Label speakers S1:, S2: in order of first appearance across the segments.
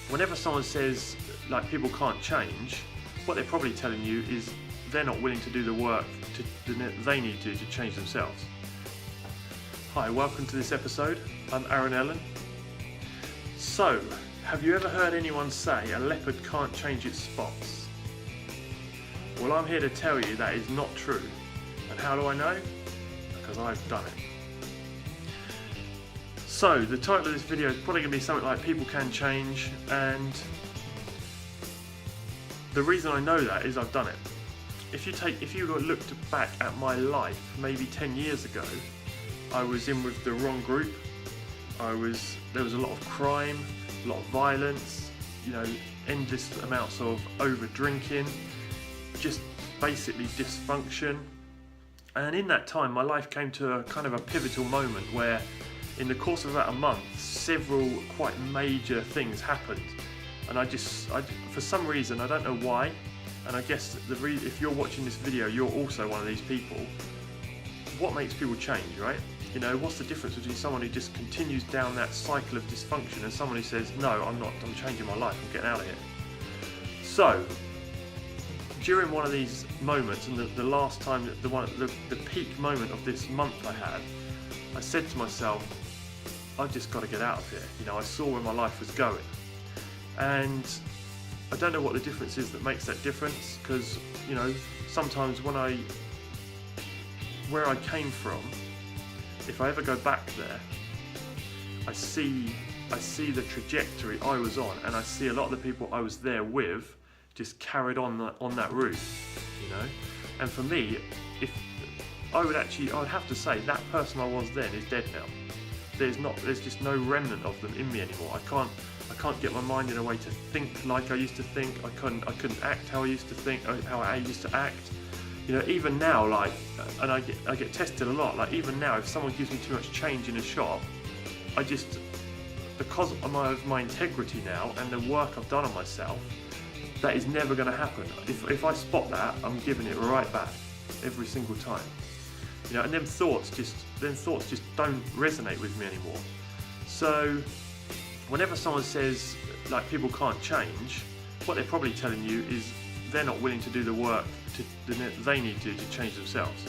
S1: whenever someone says like people can't change, what they're probably telling you is they're not willing to do the work they need to change themselves. Hi, welcome to this episode. I'm Aaron Ellen. So, have you ever heard anyone say a leopard can't change its spots? Well, I'm here to tell you that is not true. And how do I know? Because I've done it. So, the title of this video is probably going to be something like people can change, and the reason I know that is I've done it. If you looked back at my life maybe 10 years ago, I was in with the wrong group. There was a lot of crime, a lot of violence, endless amounts of over drinking, just basically dysfunction. And in that time, my life came to a kind of a pivotal moment where, in the course of about a month, several quite major things happened. And I for some reason, I don't know why, and I guess if you're watching this video, you're also one of these people. What makes people change, right? What's the difference between someone who just continues down that cycle of dysfunction and someone who says, no, I'm changing my life, I'm getting out of here. So, during one of these moments, and the last time, the peak moment of this month I had, I said to myself, I've just got to get out of here. I saw where my life was going. And I don't know what the difference is that makes that difference, because, sometimes where I came from, if I ever go back there, I see the trajectory I was on, and I see a lot of the people I was there with just carried on that route, And for me, I would have to say that person I was then is dead now. There's just no remnant of them in me anymore. I can't get my mind in a way to think like I used to think. I couldn't act how I used to think, how I used to act. Even now, and I get tested a lot. Even now, if someone gives me too much change in a shop, because of my integrity now and the work I've done on myself, that is never going to happen. If I spot that, I'm giving it right back every single time. And them thoughts just don't resonate with me anymore. So, whenever someone says like people can't change, what they're probably telling you is they're not willing to do the work they need to change themselves.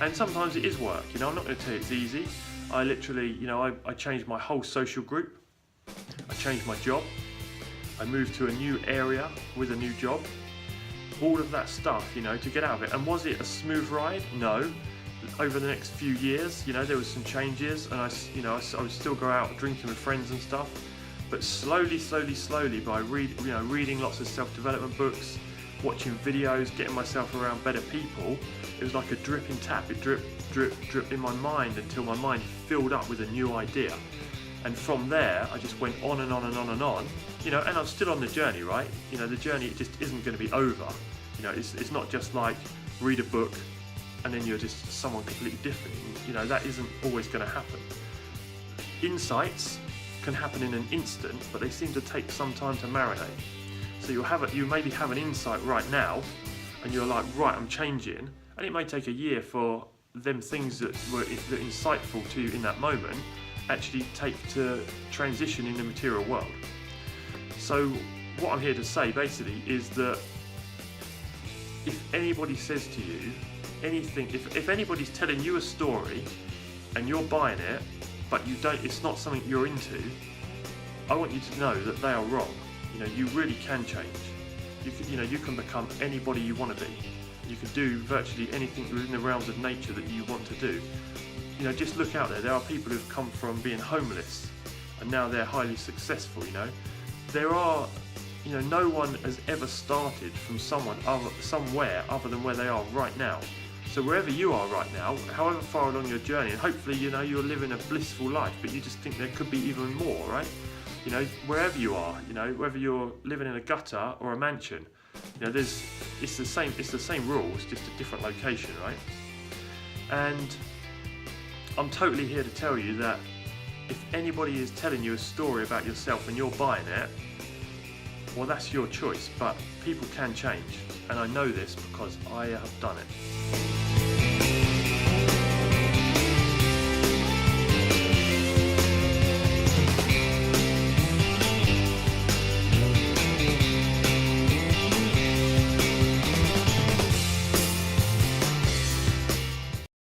S1: And sometimes it is work. I'm not going to tell you it's easy. I literally, I changed my whole social group. I changed my job. I moved to a new area with a new job. All of that stuff, to get out of it. And was it a smooth ride? No. Over the next few years, there was some changes, and I would still go out drinking with friends and stuff. But slowly, by reading lots of self-development books, watching videos, getting myself around better people, it was like a dripping tap. It dripped in my mind until my mind filled up with a new idea. And from there, I just went on and on and on and on. And I'm still on the journey, right? The journey, it just isn't going to be over. It's not just like read a book and then you're just someone completely different. That isn't always going to happen. Insights can happen in an instant, but they seem to take some time to marinate. So you maybe have an insight right now, and you're like, right, I'm changing, and it may take a year for them things that were insightful to you in that moment actually take to transition in the material world. So what I'm here to say basically is that if anybody says to you anything, if anybody's telling you a story and you're buying it, but it's not something you're into, I want you to know that they are wrong. You really can change. You can become anybody you want to be. You can do virtually anything within the realms of nature that you want to do. Just look out there. There are people who've come from being homeless and now they're highly successful. There are, no one has ever started from somewhere other than where they are right now. So wherever you are right now, however far along your journey, and hopefully you're living a blissful life, but you just think there could be even more, right? Wherever you are, whether you're living in a gutter or a mansion, it's the same rules, just a different location, right? And I'm totally here to tell you that if anybody is telling you a story about yourself and you're buying it, well, that's your choice, but people can change, and I know this because I have done it.